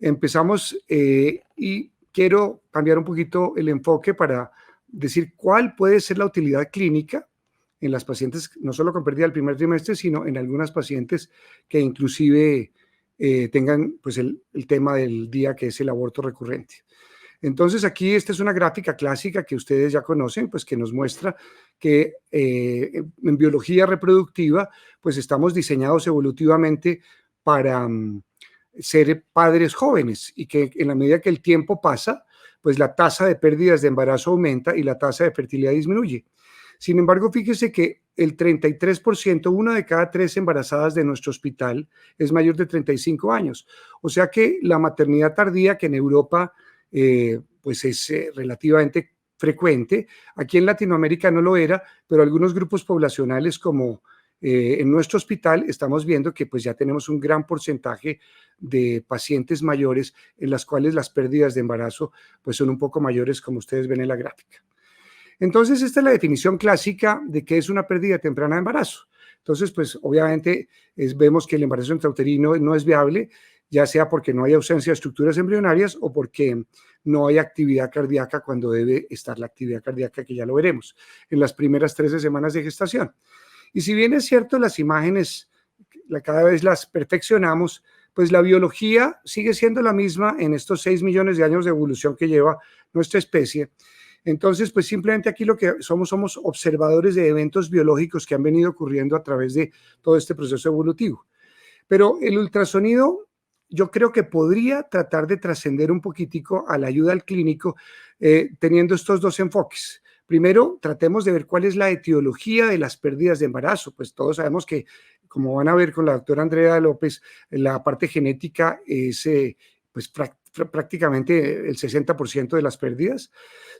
empezamos y quiero cambiar un poquito el enfoque para decir cuál puede ser la utilidad clínica en las pacientes, no solo con pérdida del primer trimestre, sino en algunas pacientes que inclusive tengan pues el tema del día, que es el aborto recurrente. Entonces aquí esta es una gráfica clásica que ustedes ya conocen, pues que nos muestra que en biología reproductiva pues estamos diseñados evolutivamente para ser padres jóvenes y que en la medida que el tiempo pasa, pues la tasa de pérdidas de embarazo aumenta y la tasa de fertilidad disminuye. Sin embargo, fíjese que el 33%, una de cada 3 embarazadas de nuestro hospital es mayor de 35 años. O sea que la maternidad tardía, que en Europa pues es relativamente frecuente, aquí en Latinoamérica no lo era, pero algunos grupos poblacionales como en nuestro hospital estamos viendo que pues ya tenemos un gran porcentaje de pacientes mayores en las cuales las pérdidas de embarazo pues son un poco mayores, como ustedes ven en la gráfica. Entonces, esta es la definición clásica de qué es una pérdida temprana de embarazo. Entonces, pues obviamente vemos que el embarazo intrauterino no es viable, ya sea porque no hay ausencia de estructuras embrionarias o porque no hay actividad cardíaca cuando debe estar la actividad cardíaca, que ya lo veremos, en las primeras 13 semanas de gestación. Y si bien es cierto, las imágenes cada vez las perfeccionamos, pues la biología sigue siendo la misma en estos 6 millones de años de evolución que lleva nuestra especie. Entonces, pues simplemente aquí lo que somos observadores de eventos biológicos que han venido ocurriendo a través de todo este proceso evolutivo. Pero el ultrasonido yo creo que podría tratar de trascender un poquitico a la ayuda al clínico teniendo estos dos enfoques. Primero, tratemos de ver cuál es la etiología de las pérdidas de embarazo. Pues todos sabemos que, como van a ver con la doctora Andrea López, la parte genética es pues prácticamente el 60% de las pérdidas.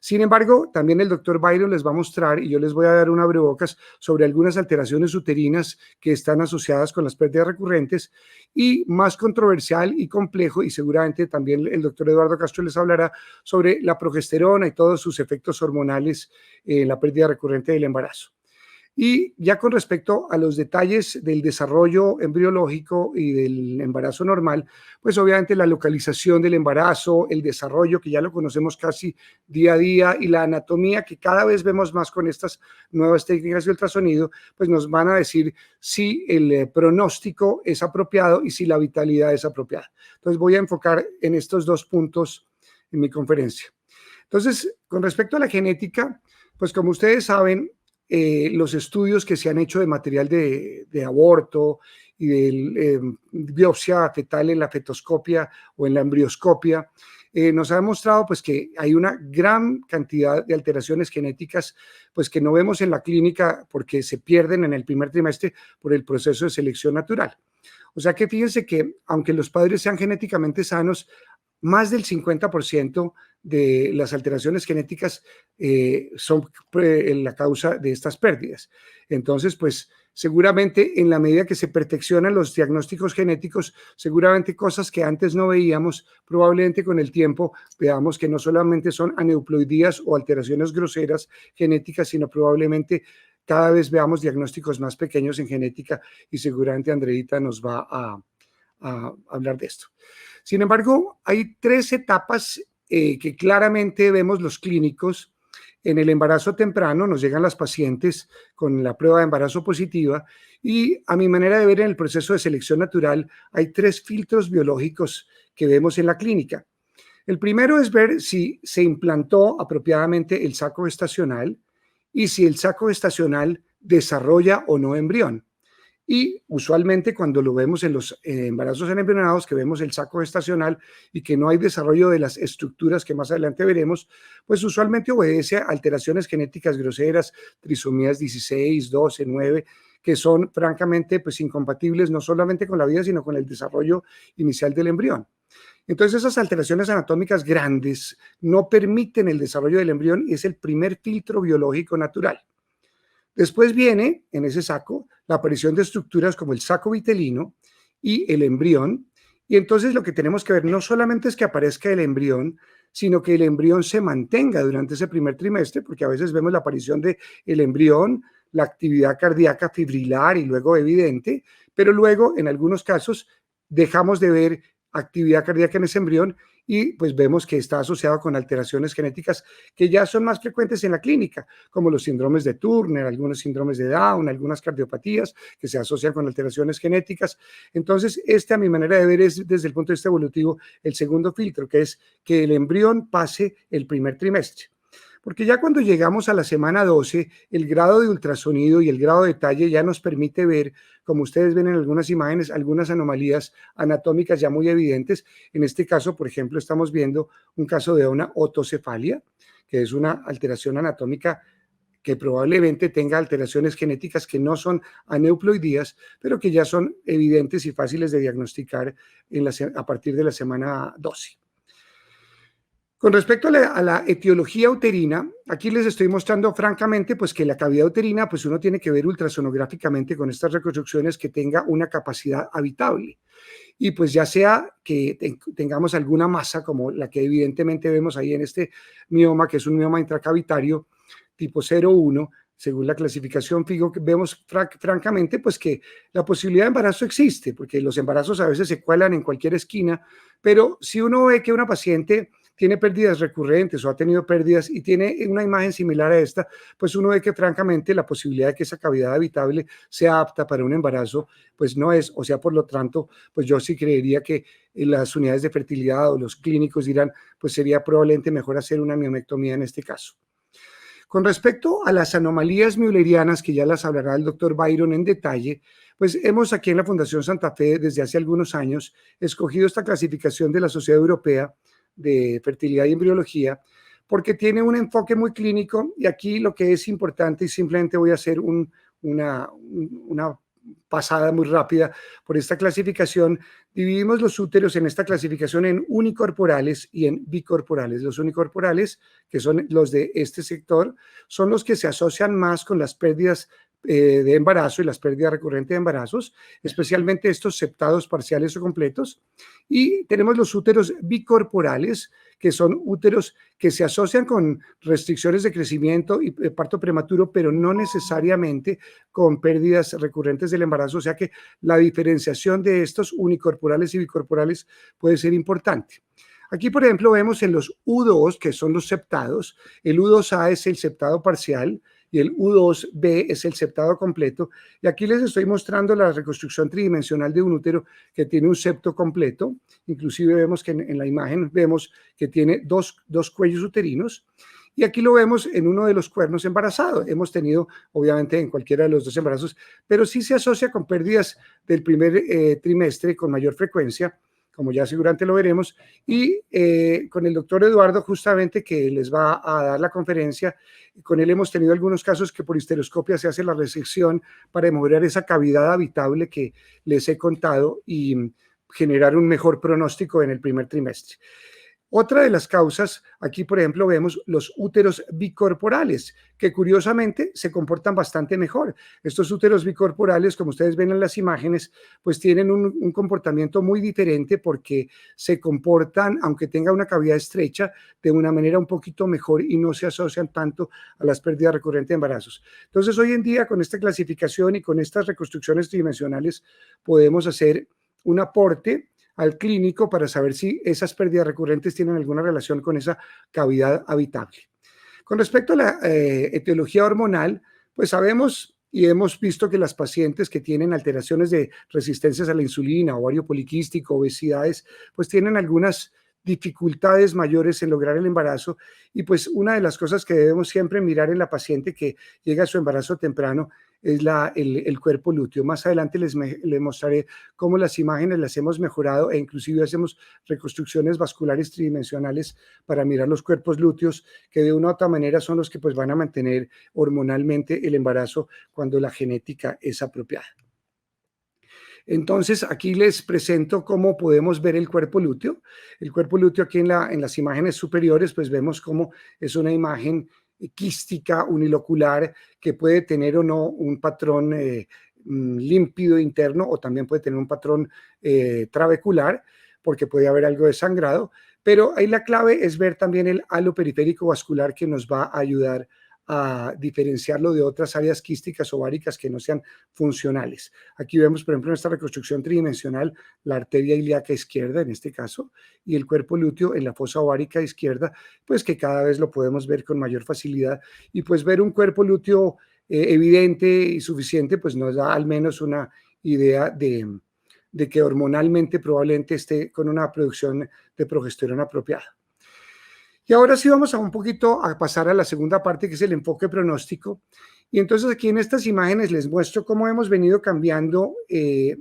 Sin embargo, también el doctor Byron les va a mostrar, y yo les voy a dar un abrebocas sobre algunas alteraciones uterinas que están asociadas con las pérdidas recurrentes, y más controversial y complejo, y seguramente también el doctor Eduardo Castro les hablará sobre la progesterona y todos sus efectos hormonales en la pérdida recurrente del embarazo. Y ya con respecto a los detalles del desarrollo embriológico y del embarazo normal, pues obviamente la localización del embarazo, el desarrollo, que ya lo conocemos casi día a día, y la anatomía, que cada vez vemos más con estas nuevas técnicas de ultrasonido, pues nos van a decir si el pronóstico es apropiado y si la vitalidad es apropiada. Entonces voy a enfocar en estos dos puntos en mi conferencia. Entonces, con respecto a la genética, pues como ustedes saben, los estudios que se han hecho de material de aborto y de biopsia fetal en la fetoscopia o en la embrioscopia, nos ha demostrado pues que hay una gran cantidad de alteraciones genéticas pues que no vemos en la clínica porque se pierden en el primer trimestre por el proceso de selección natural. O sea que fíjense que aunque los padres sean genéticamente sanos, más del 50% de las alteraciones genéticas son la causa de estas pérdidas. Entonces, pues seguramente en la medida que se perfeccionan los diagnósticos genéticos, seguramente cosas que antes no veíamos, probablemente con el tiempo veamos que no solamente son aneuploidías o alteraciones groseras genéticas, sino probablemente cada vez veamos diagnósticos más pequeños en genética, y seguramente Andreita nos va a hablar de esto. Sin embargo, hay 3 etapas que claramente vemos los clínicos. En el embarazo temprano nos llegan las pacientes con la prueba de embarazo positiva, y a mi manera de ver, en el proceso de selección natural hay 3 filtros biológicos que vemos en la clínica. El primero es ver si se implantó apropiadamente el saco gestacional y si el saco gestacional desarrolla o no embrión. Y usualmente cuando lo vemos en los embarazos en embrionados, que vemos el saco gestacional y que no hay desarrollo de las estructuras que más adelante veremos, pues usualmente obedece a alteraciones genéticas groseras, trisomías 16, 12, 9, que son francamente pues incompatibles no solamente con la vida, sino con el desarrollo inicial del embrión. Entonces esas alteraciones anatómicas grandes no permiten el desarrollo del embrión y es el primer filtro biológico natural. Después viene, en ese saco, la aparición de estructuras como el saco vitelino y el embrión, y entonces lo que tenemos que ver no solamente es que aparezca el embrión, sino que el embrión se mantenga durante ese primer trimestre, porque a veces vemos la aparición del embrión, la actividad cardíaca fibrilar y luego evidente, pero luego en algunos casos dejamos de ver actividad cardíaca en ese embrión y pues vemos que está asociado con alteraciones genéticas que ya son más frecuentes en la clínica, como los síndromes de Turner, algunos síndromes de Down, algunas cardiopatías que se asocian con alteraciones genéticas. Entonces, a mi manera de ver es desde el punto de vista evolutivo el segundo filtro, que es que el embrión pase el primer trimestre. Porque ya cuando llegamos a la semana 12, el grado de ultrasonido y el grado de detalle ya nos permite ver, como ustedes ven en algunas imágenes, algunas anomalías anatómicas ya muy evidentes. En este caso, por ejemplo, estamos viendo un caso de una otocefalia, que es una alteración anatómica que probablemente tenga alteraciones genéticas que no son aneuploidías, pero que ya son evidentes y fáciles de diagnosticar a partir de la semana 12. Con respecto a la etiología uterina, aquí les estoy mostrando francamente pues que la cavidad uterina pues uno tiene que ver ultrasonográficamente con estas reconstrucciones que tenga una capacidad habitable. Y pues ya sea que tengamos alguna masa como la que evidentemente vemos ahí en este mioma, que es un mioma intracavitario tipo 0,1, según la clasificación FIGO, vemos francamente pues que la posibilidad de embarazo existe, porque los embarazos a veces se cuelan en cualquier esquina, pero si uno ve que una paciente tiene pérdidas recurrentes o ha tenido pérdidas y tiene una imagen similar a esta, pues uno ve que francamente la posibilidad de que esa cavidad habitable sea apta para un embarazo, pues no es, o sea, por lo tanto, pues yo sí creería que las unidades de fertilidad o los clínicos dirán, pues sería probablemente mejor hacer una miomectomía en este caso. Con respecto a las anomalías müllerianas, que ya las hablará el doctor Byron en detalle, pues hemos aquí en la Fundación Santa Fe desde hace algunos años escogido esta clasificación de la Sociedad Europea de Fertilidad y Embriología porque tiene un enfoque muy clínico y aquí lo que es importante y simplemente voy a hacer una pasada muy rápida por esta clasificación. Dividimos los úteros en esta clasificación en unicorporales y en bicorporales. Los unicorporales, que son los de este sector, son los que se asocian más con las pérdidas de embarazo y las pérdidas recurrentes de embarazos, especialmente estos septados parciales o completos. Y tenemos los úteros bicorporales, que son úteros que se asocian con restricciones de crecimiento y parto prematuro, pero no necesariamente con pérdidas recurrentes del embarazo, o sea que la diferenciación de estos unicorporales y bicorporales puede ser importante. Aquí, por ejemplo, vemos en los U2, que son los septados, el U2A es el septado parcial y el U2B es el septado completo. Y aquí les estoy mostrando la reconstrucción tridimensional de un útero que tiene un septo completo. Inclusive vemos que en la imagen vemos que tiene dos cuellos uterinos. Y aquí lo vemos en uno de los cuernos embarazados. Hemos tenido, obviamente, en cualquiera de los dos embarazos, pero sí se asocia con pérdidas del primer trimestre con mayor frecuencia, como ya seguramente lo veremos, y con el doctor Eduardo, justamente, que les va a dar la conferencia, con él hemos tenido algunos casos que por histeroscopia se hace la resección para mejorar esa cavidad habitable que les he contado y generar un mejor pronóstico en el primer trimestre. Otra de las causas, aquí por ejemplo vemos los úteros bicorporales, que curiosamente se comportan bastante mejor. Estos úteros bicorporales, como ustedes ven en las imágenes, pues tienen un comportamiento muy diferente porque se comportan, aunque tenga una cavidad estrecha, de una manera un poquito mejor y no se asocian tanto a las pérdidas recurrentes de embarazos. Entonces hoy en día con esta clasificación y con estas reconstrucciones tridimensionales podemos hacer un aporte al clínico para saber si esas pérdidas recurrentes tienen alguna relación con esa cavidad habitable. Con respecto a la etiología hormonal, pues sabemos y hemos visto que las pacientes que tienen alteraciones de resistencias a la insulina, ovario poliquístico, obesidades, pues tienen algunas dificultades mayores en lograr el embarazo y pues una de las cosas que debemos siempre mirar en la paciente que llega a su embarazo temprano es el cuerpo lúteo. Más adelante les mostraré cómo las imágenes las hemos mejorado e inclusive hacemos reconstrucciones vasculares tridimensionales para mirar los cuerpos lúteos que de una u otra manera son los que pues van a mantener hormonalmente el embarazo cuando la genética es apropiada. Entonces, aquí les presento cómo podemos ver el cuerpo lúteo. El cuerpo lúteo aquí en las imágenes superiores, pues vemos cómo es una imagen quística unilocular que puede tener o no un patrón límpido interno o también puede tener un patrón trabecular porque puede haber algo de sangrado, pero ahí la clave es ver también el halo periférico vascular que nos va a ayudar a diferenciarlo de otras áreas quísticas ováricas que no sean funcionales. Aquí vemos, por ejemplo, en esta reconstrucción tridimensional, la arteria ilíaca izquierda, en este caso, y el cuerpo lúteo en la fosa ovárica izquierda, pues que cada vez lo podemos ver con mayor facilidad. Y pues ver un cuerpo lúteo evidente y suficiente, pues nos da al menos una idea de que hormonalmente probablemente esté con una producción de progesterona apropiada. Y ahora sí vamos a un poquito a pasar a la segunda parte, que es el enfoque pronóstico. Y entonces aquí en estas imágenes les muestro cómo hemos venido cambiando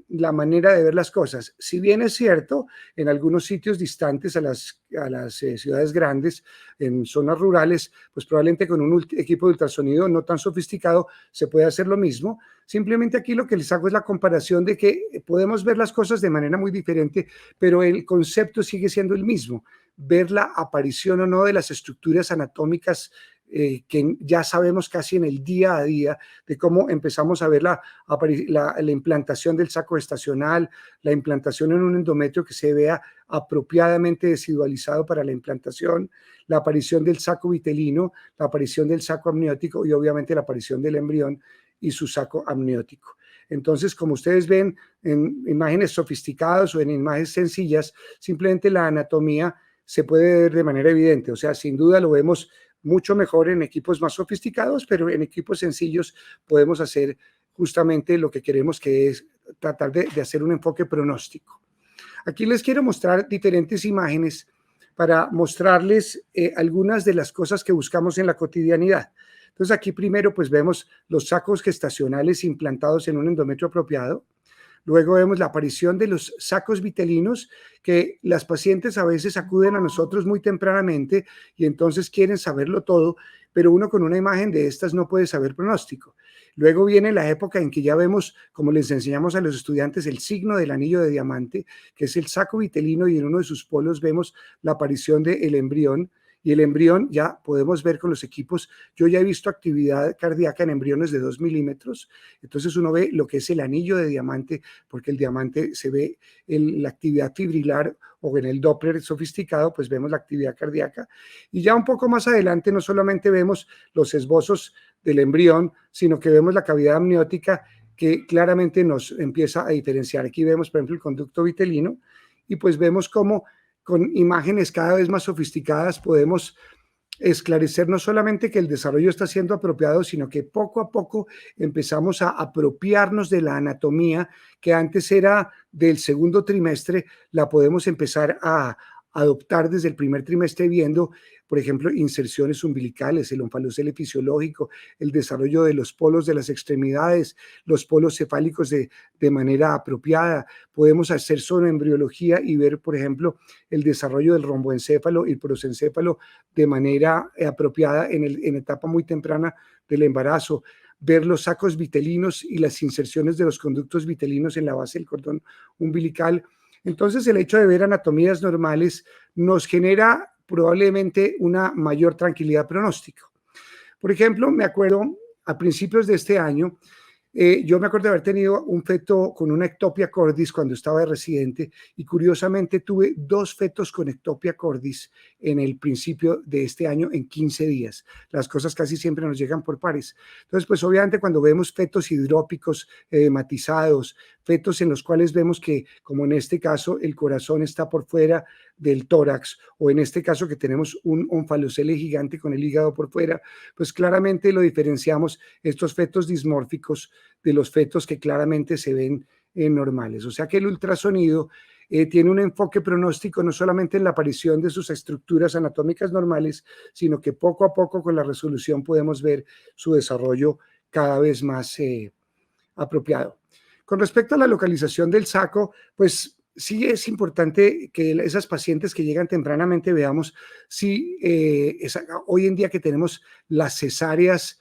la manera de ver las cosas. Si bien es cierto, en algunos sitios distantes a las ciudades grandes, en zonas rurales, pues probablemente con un equipo de ultrasonido no tan sofisticado se puede hacer lo mismo. Simplemente aquí lo que les hago es la comparación de que podemos ver las cosas de manera muy diferente, pero el concepto sigue siendo el mismo: ver la aparición o no de las estructuras anatómicas que ya sabemos casi en el día a día, de cómo empezamos a ver la implantación del saco estacional, la implantación en un endometrio que se vea apropiadamente desidualizado para la implantación, la aparición del saco vitelino, la aparición del saco amniótico y obviamente la aparición del embrión y su saco amniótico. Entonces, como ustedes ven en imágenes sofisticadas o en imágenes sencillas, simplemente la anatomía se puede ver de manera evidente. O sea, sin duda lo vemos mucho mejor en equipos más sofisticados, pero en equipos sencillos podemos hacer justamente lo que queremos, que es tratar de hacer un enfoque pronóstico. Aquí les quiero mostrar diferentes imágenes para mostrarles algunas de las cosas que buscamos en la cotidianidad. Entonces aquí primero pues vemos los sacos gestacionales implantados en un endometrio apropiado. Luego vemos la aparición de los sacos vitelinos, que las pacientes a veces acuden a nosotros muy tempranamente y entonces quieren saberlo todo, pero uno con una imagen de estas no puede saber pronóstico. Luego viene la época en que ya vemos, como les enseñamos a los estudiantes, el signo del anillo de diamante, que es el saco vitelino, y en uno de sus polos vemos la aparición del embrión. Y el embrión ya podemos ver con los equipos. Yo ya he visto actividad cardíaca en embriones de 2 milímetros. Entonces uno ve lo que es el anillo de diamante, porque el diamante se ve en la actividad fibrilar, o en el Doppler sofisticado, pues vemos la actividad cardíaca. Y ya un poco más adelante no solamente vemos los esbozos del embrión, sino que vemos la cavidad amniótica, que claramente nos empieza a diferenciar. Aquí vemos, por ejemplo, el conducto vitelino, y pues vemos cómo con imágenes cada vez más sofisticadas podemos esclarecer no solamente que el desarrollo está siendo apropiado, sino que poco a poco empezamos a apropiarnos de la anatomía que antes era del segundo trimestre, la podemos empezar a adoptar desde el primer trimestre, viendo, por ejemplo, inserciones umbilicales, el onfalocele fisiológico, el desarrollo de los polos de las extremidades, los polos cefálicos de manera apropiada. Podemos hacer zooembriología y ver, por ejemplo, el desarrollo del romboencéfalo y el prosencéfalo de manera apropiada en etapa muy temprana del embarazo. Ver los sacos vitelinos y las inserciones de los conductos vitelinos en la base del cordón umbilical. Entonces, el hecho de ver anatomías normales nos genera probablemente una mayor tranquilidad pronóstico. Por ejemplo, me acuerdo a principios de este año, yo me acuerdo de haber tenido un feto con una ectopia cordis cuando estaba de residente, y curiosamente tuve 2 fetos con ectopia cordis en el principio de este año en 15 días. Las cosas casi siempre nos llegan por pares. Entonces, pues obviamente cuando vemos fetos hidrópicos, edematizados, fetos en los cuales vemos que, como en este caso, el corazón está por fuera del tórax, o en este caso que tenemos un onfalocele gigante con el hígado por fuera, pues claramente lo diferenciamos, estos fetos dismórficos, de los fetos que claramente se ven normales. O sea que el ultrasonido tiene un enfoque pronóstico no solamente en la aparición de sus estructuras anatómicas normales, sino que poco a poco con la resolución podemos ver su desarrollo cada vez más apropiado. Con respecto a la localización del saco, pues sí es importante que esas pacientes que llegan tempranamente veamos si hoy en día que tenemos las cesáreas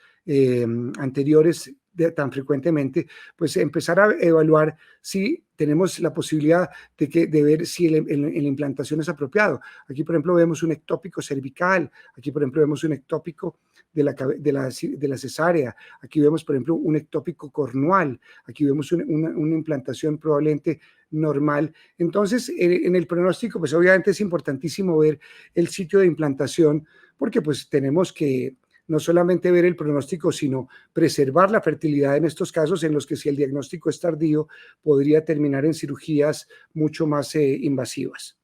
anteriores tan frecuentemente, pues empezar a evaluar si tenemos la posibilidad de ver si la implantación es apropiado. Aquí, por ejemplo, vemos un ectópico cervical, aquí, por ejemplo, vemos un ectópico de la cesárea, aquí vemos, por ejemplo, un ectópico cornual, aquí vemos una implantación probablemente normal. Entonces, en el pronóstico, pues obviamente es importantísimo ver el sitio de implantación, porque pues tenemos que no solamente ver el pronóstico, sino preservar la fertilidad en estos casos en los que si el diagnóstico es tardío, podría terminar en cirugías mucho más invasivas.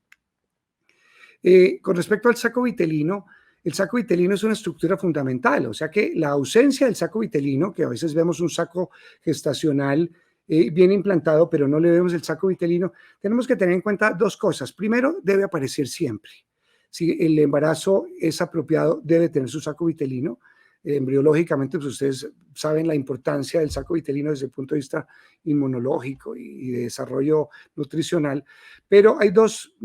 Con respecto al saco vitelino, el saco vitelino es una estructura fundamental, o sea que la ausencia del saco vitelino, que a veces vemos un saco gestacional bien implantado, pero no le vemos el saco vitelino, tenemos que tener en cuenta dos cosas. Primero, debe aparecer siempre. Si el embarazo es apropiado, debe tener su saco vitelino. Embriológicamente, pues ustedes saben la importancia del saco vitelino desde el punto de vista inmunológico y de desarrollo nutricional, pero hay dos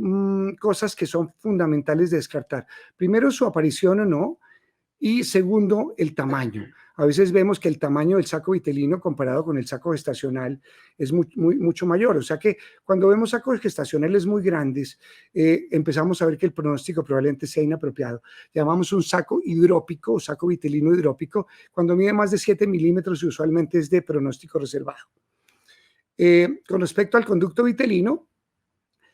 cosas que son fundamentales de descartar. Primero, su aparición o no, y segundo, el tamaño. A veces vemos que el tamaño del saco vitelino comparado con el saco gestacional es mucho mayor. O sea que cuando vemos sacos gestacionales muy grandes, empezamos a ver que el pronóstico probablemente sea inapropiado. Llamamos un saco hidrópico o saco vitelino hidrópico cuando mide más de 7 milímetros y usualmente es de pronóstico reservado. Con respecto al conducto vitelino,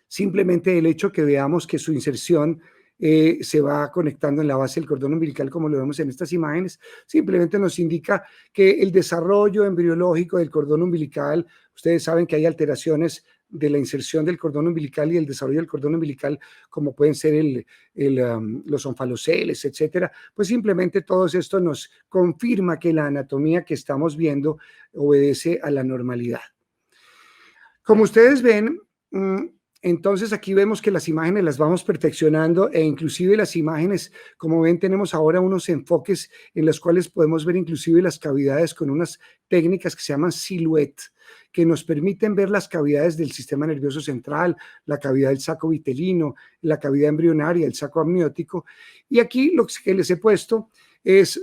simplemente el hecho que veamos que su inserción se va conectando en la base del cordón umbilical, como lo vemos en estas imágenes, simplemente nos indica que el desarrollo embriológico del cordón umbilical, ustedes saben que hay alteraciones de la inserción del cordón umbilical y el desarrollo del cordón umbilical, como pueden ser los onfaloceles, etcétera, pues simplemente todo esto nos confirma que la anatomía que estamos viendo obedece a la normalidad. Como ustedes ven, entonces aquí vemos que las imágenes las vamos perfeccionando e inclusive las imágenes, como ven, tenemos ahora unos enfoques en los cuales podemos ver inclusive las cavidades con unas técnicas que se llaman silhouette, que nos permiten ver las cavidades del sistema nervioso central, la cavidad del saco vitelino, la cavidad embrionaria, el saco amniótico. Y aquí lo que les he puesto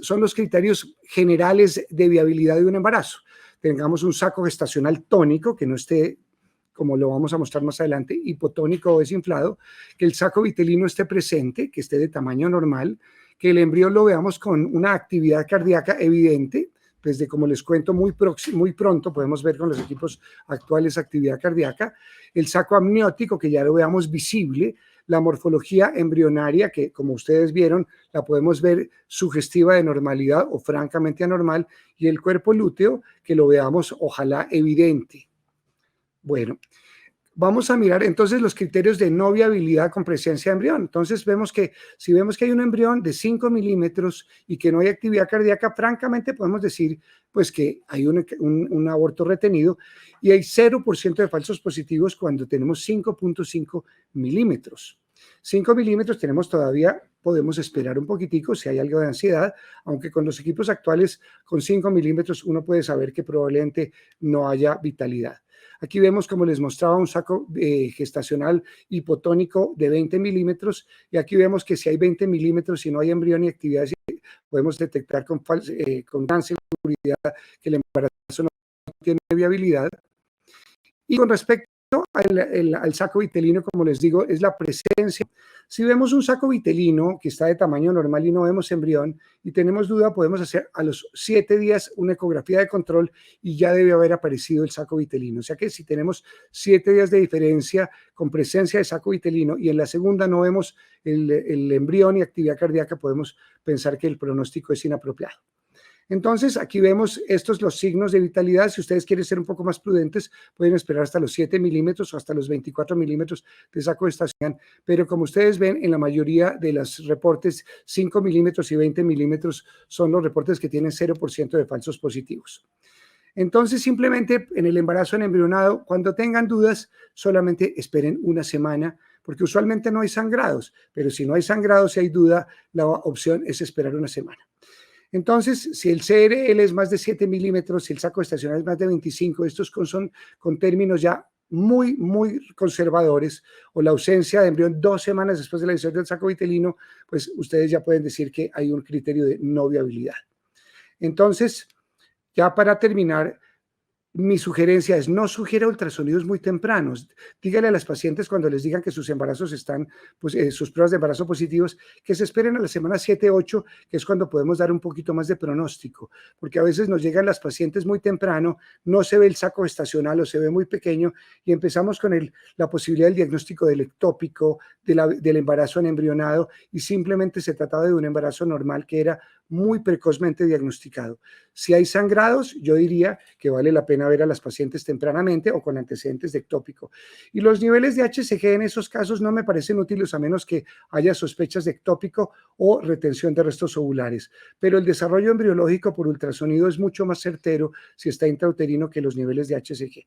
son los criterios generales de viabilidad de un embarazo. Tengamos un saco gestacional tónico, que no esté, como lo vamos a mostrar más adelante, hipotónico o desinflado, que el saco vitelino esté presente, que esté de tamaño normal, que el embrión lo veamos con una actividad cardíaca evidente, desde como les cuento muy pronto podemos ver con los equipos actuales actividad cardíaca, el saco amniótico que ya lo veamos visible, la morfología embrionaria que como ustedes vieron la podemos ver sugestiva de normalidad o francamente anormal y el cuerpo lúteo que lo veamos ojalá evidente. Bueno, vamos a mirar entonces los criterios de no viabilidad con presencia de embrión. Entonces vemos que si vemos que hay un embrión de 5 milímetros y que no hay actividad cardíaca, francamente podemos decir pues que hay un aborto retenido y hay 0% de falsos positivos cuando tenemos 5.5 milímetros. 5 milímetros tenemos todavía, podemos esperar un poquitico si hay algo de ansiedad, aunque con los equipos actuales con 5 milímetros uno puede saber que probablemente no haya vitalidad. Aquí vemos, como les mostraba, un saco gestacional hipotónico de 20 milímetros y aquí vemos que si hay 20 milímetros y no hay embrión ni actividad, podemos detectar con gran seguridad que el embarazo no tiene viabilidad. Y con respecto al saco vitelino, como les digo, es la presencia. Si vemos un saco vitelino que está de tamaño normal y no vemos embrión y tenemos duda, podemos hacer a los 7 días una ecografía de control y ya debe haber aparecido el saco vitelino. O sea que si tenemos 7 días de diferencia con presencia de saco vitelino y en la segunda no vemos el embrión y actividad cardíaca, podemos pensar que el pronóstico es inapropiado. Entonces, aquí vemos estos los signos de vitalidad. Si ustedes quieren ser un poco más prudentes, pueden esperar hasta los 7 milímetros o hasta los 24 milímetros de saco gestacional. Pero como ustedes ven, en la mayoría de los reportes, 5 milímetros y 20 milímetros son los reportes que tienen 0% de falsos positivos. Entonces, simplemente en el embarazo en embrionado, cuando tengan dudas, solamente esperen una semana, porque usualmente no hay sangrados. Pero si no hay sangrados y hay duda, la opción es esperar una semana. Entonces, si el CRL es más de 7 milímetros, si el saco gestacional es más de 25, estos son con términos ya muy conservadores, o la ausencia de embrión 2 semanas después de la inserción del saco vitelino, pues ustedes ya pueden decir que hay un criterio de no viabilidad. Entonces, ya para terminar, mi sugerencia es no sugiera ultrasonidos muy tempranos. Dígale a las pacientes cuando les digan que sus embarazos están, pues sus pruebas de embarazo positivos, que se esperen a la semana 7, 8, que es cuando podemos dar un poquito más de pronóstico, porque a veces nos llegan las pacientes muy temprano, no se ve el saco gestacional o se ve muy pequeño y empezamos con la posibilidad del diagnóstico del ectópico, del embarazo en embrionado y simplemente se trataba de un embarazo normal que era muy precozmente diagnosticado. Si hay sangrados, yo diría que vale la pena ver a las pacientes tempranamente o con antecedentes de ectópico. Y los niveles de HCG en esos casos no me parecen útiles a menos que haya sospechas de ectópico o retención de restos ovulares. Pero el desarrollo embriológico por ultrasonido es mucho más certero si está intrauterino que los niveles de HCG.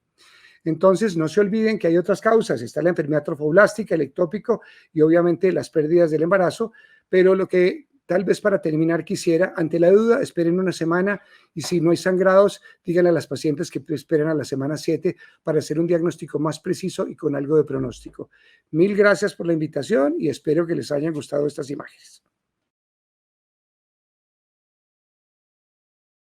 Entonces, no se olviden que hay otras causas. Está la enfermedad trofoblástica, el ectópico y obviamente las pérdidas del embarazo. Pero lo que tal vez para terminar quisiera, ante la duda, esperen una semana y si no hay sangrados, díganle a las pacientes que esperen a la semana 7 para hacer un diagnóstico más preciso y con algo de pronóstico. Mil gracias por la invitación y espero que les hayan gustado estas imágenes.